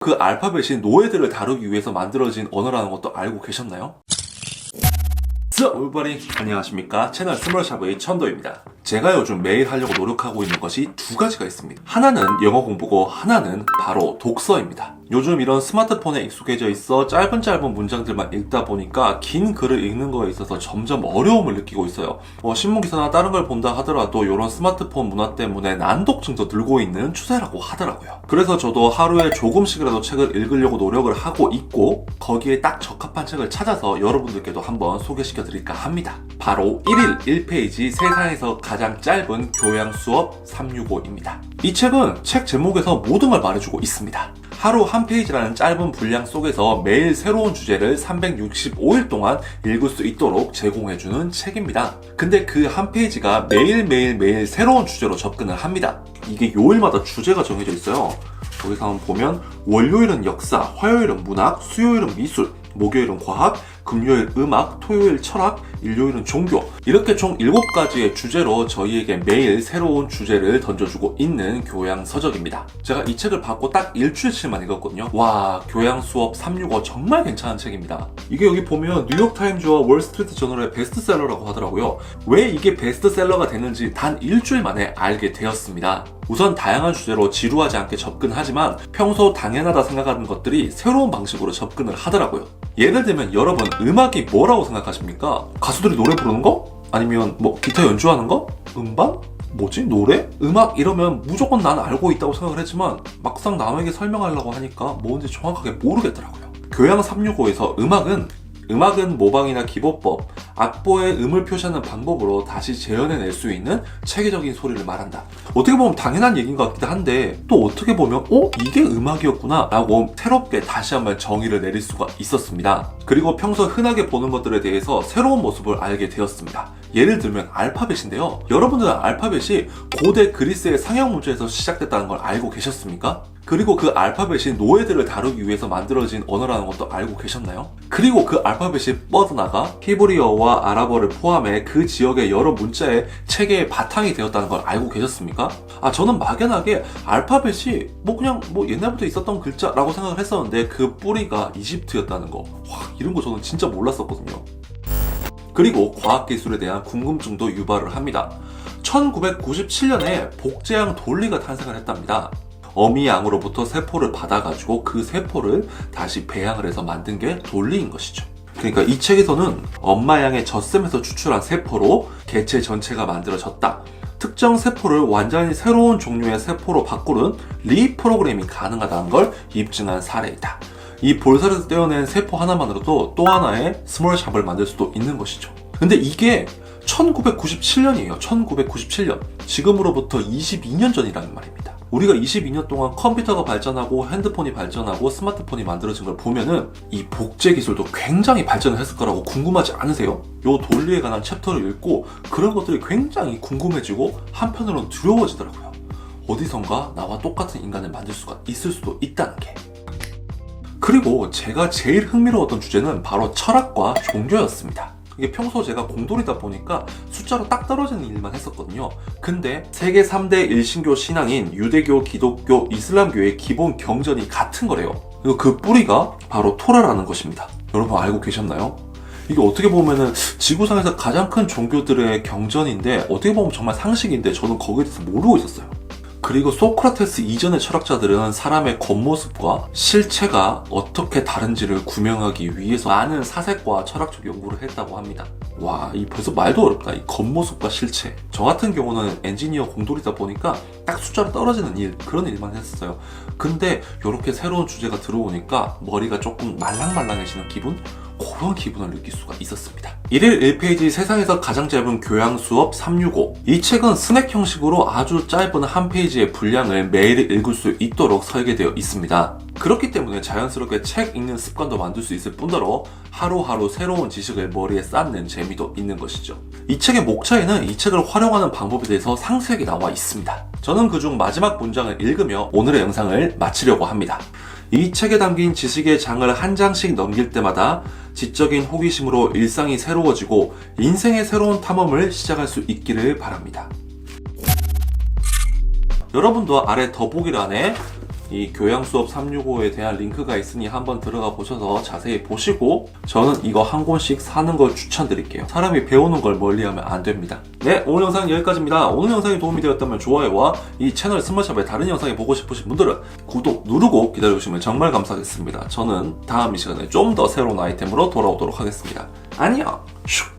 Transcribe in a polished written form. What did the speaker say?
그 알파벳이 노예들을 다루기 위해서 만들어진 언어라는 것도 알고 계셨나요? everybody, 안녕하십니까? 채널 스몰샵의 천도입니다. 제가 요즘 매일 하려고 노력하고 있는 것이 두 가지가 있습니다. 하나는 영어 공부고 하나는 바로 독서입니다. 요즘 이런 스마트폰에 익숙해져 있어 짧은 문장들만 읽다 보니까 긴 글을 읽는 거에 있어서 점점 어려움을 느끼고 있어요. 신문기사나 다른 걸 본다 하더라도 이런 스마트폰 문화 때문에 난독증도 들고 있는 추세라고 하더라고요. 그래서 저도 하루에 조금씩이라도 책을 읽으려고 노력을 하고 있고 거기에 딱 적합한 책을 찾아서 여러분들께도 한번 소개시켜 드릴까 합니다. 바로 1일 1페이지 세상에서 가장 짧은 교양 수업 365입니다. 이 책은 책 제목에서 모든 걸 말해주고 있습니다. 하루 한 페이지라는 짧은 분량 속에서 매일 새로운 주제를 365일 동안 읽을 수 있도록 제공해주는 책입니다. 근데 그 한 페이지가 매일 새로운 주제로 접근을 합니다. 이게 요일마다 주제가 정해져 있어요. 거기서 한번 보면 월요일은 역사, 화요일은 문학, 수요일은 미술, 목요일은 과학, 금요일 음악, 토요일 철학, 일요일은 종교, 이렇게 총 7가지의 주제로 저희에게 매일 새로운 주제를 던져주고 있는 교양 서적입니다. 제가 이 책을 받고 딱 일주일치만 읽었거든요. 와, 교양 수업 365 정말 괜찮은 책입니다. 이게 여기 보면 뉴욕타임즈와 월스트리트 저널의 베스트셀러라고 하더라고요. 왜 이게 베스트셀러가 되는지 단 일주일 만에 알게 되었습니다. 우선 다양한 주제로 지루하지 않게 접근하지만 평소 당연하다 생각하는 것들이 새로운 방식으로 접근을 하더라고요. 예를 들면 여러분, 음악이 뭐라고 생각하십니까? 가수들이 노래 부르는 거? 아니면 기타 연주하는 거? 음반? 뭐지? 노래? 음악 이러면 무조건 난 알고 있다고 생각을 했지만 막상 남에게 설명하려고 하니까 뭔지 정확하게 모르겠더라고요. 교양 365에서 음악은 모방이나 기보법, 악보의 음을 표시하는 방법으로 다시 재현해낼 수 있는 체계적인 소리를 말한다. 어떻게 보면 당연한 얘기인 것 같기도 한데 또 어떻게 보면 이게 음악이었구나 라고 새롭게 다시 한번 정의를 내릴 수가 있었습니다. 그리고 평소 흔하게 보는 것들에 대해서 새로운 모습을 알게 되었습니다. 예를 들면 알파벳인데요. 여러분들은 알파벳이 고대 그리스의 상형 문자에서 시작됐다는 걸 알고 계셨습니까? 그리고 그 알파벳이 노예들을 다루기 위해서 만들어진 언어라는 것도 알고 계셨나요? 그리고 그 알파벳이 뻗어나가 히브리어와 아랍어를 포함해 그 지역의 여러 문자의 체계의 바탕이 되었다는 걸 알고 계셨습니까? 저는 막연하게 알파벳이 그냥 옛날부터 있었던 글자라고 생각을 했었는데 그 뿌리가 이집트였다는 거. 이런 거 저는 진짜 몰랐었거든요. 그리고 과학기술에 대한 궁금증도 유발을 합니다. 1997년에 복제양 돌리가 탄생을 했답니다. 어미 양으로부터 세포를 받아가지고 그 세포를 다시 배양을 해서 만든 게 돌리인 것이죠. 그러니까 이 책에서는 엄마 양의 젖샘에서 추출한 세포로 개체 전체가 만들어졌다. 특정 세포를 완전히 새로운 종류의 세포로 바꾸는 리프로그램이 가능하다는 걸 입증한 사례이다. 이 볼살에서 떼어낸 세포 하나만으로도 또 하나의 스몰샵을 만들 수도 있는 것이죠. 근데 이게 1997년이에요. 1997년. 지금으로부터 22년 전이라는 말입니다. 우리가 22년 동안 컴퓨터가 발전하고 핸드폰이 발전하고 스마트폰이 만들어진 걸 보면은 이 복제 기술도 굉장히 발전을 했을 거라고 궁금하지 않으세요? 요 돌리에 관한 챕터를 읽고 그런 것들이 굉장히 궁금해지고 한편으로는 두려워지더라고요. 어디선가 나와 똑같은 인간을 만들 수가 있을 수도 있다는 게. 그리고 제가 제일 흥미로웠던 주제는 바로 철학과 종교였습니다. 이게 평소 제가 공돌이다 보니까 숫자로 딱 떨어지는 일만 했었거든요. 근데 세계 3대 일신교 신앙인 유대교, 기독교, 이슬람교의 기본 경전이 같은 거래요. 그리고 그 뿌리가 바로 토라라는 것입니다. 여러분 알고 계셨나요? 이게 어떻게 보면은 지구상에서 가장 큰 종교들의 경전인데 어떻게 보면 정말 상식인데 저는 거기에 대해서 모르고 있었어요. 그리고 소크라테스 이전의 철학자들은 사람의 겉모습과 실체가 어떻게 다른지를 구명하기 위해서 많은 사색과 철학적 연구를 했다고 합니다. 와, 이 벌써 말도 어렵다. 이 겉모습과 실체. 저 같은 경우는 엔지니어 공돌이다 보니까 딱 숫자로 떨어지는 그런 일만 했었어요. 근데 이렇게 새로운 주제가 들어오니까 머리가 조금 말랑말랑해지는 기분? 그런 기분을 느낄 수가 있었습니다. 1일 1페이지 세상에서 가장 짧은 교양 수업 365. 이 책은 스낵 형식으로 아주 짧은 한 페이지의 분량을 매일 읽을 수 있도록 설계되어 있습니다. 그렇기 때문에 자연스럽게 책 읽는 습관도 만들 수 있을 뿐더러 하루하루 새로운 지식을 머리에 쌓는 재미도 있는 것이죠. 이 책의 목차에는 이 책을 활용하는 방법에 대해서 상세하게 나와 있습니다. 저는 그중 마지막 문장을 읽으며 오늘의 영상을 마치려고 합니다. 이 책에 담긴 지식의 장을 한 장씩 넘길 때마다 지적인 호기심으로 일상이 새로워지고 인생의 새로운 탐험을 시작할 수 있기를 바랍니다. 여러분도 아래 더보기란에 이 교양수업 365에 대한 링크가 있으니 한번 들어가 보셔서 자세히 보시고 저는 이거 한 권씩 사는 걸 추천드릴게요. 사람이 배우는 걸 멀리하면 안 됩니다. 네, 오늘 영상은 여기까지입니다. 오늘 영상이 도움이 되었다면 좋아요와 이 채널 스몰샵의 다른 영상이 보고 싶으신 분들은 구독 누르고 기다려주시면 정말 감사하겠습니다. 저는 다음 이 시간에 좀 더 새로운 아이템으로 돌아오도록 하겠습니다. 안녕! 슉!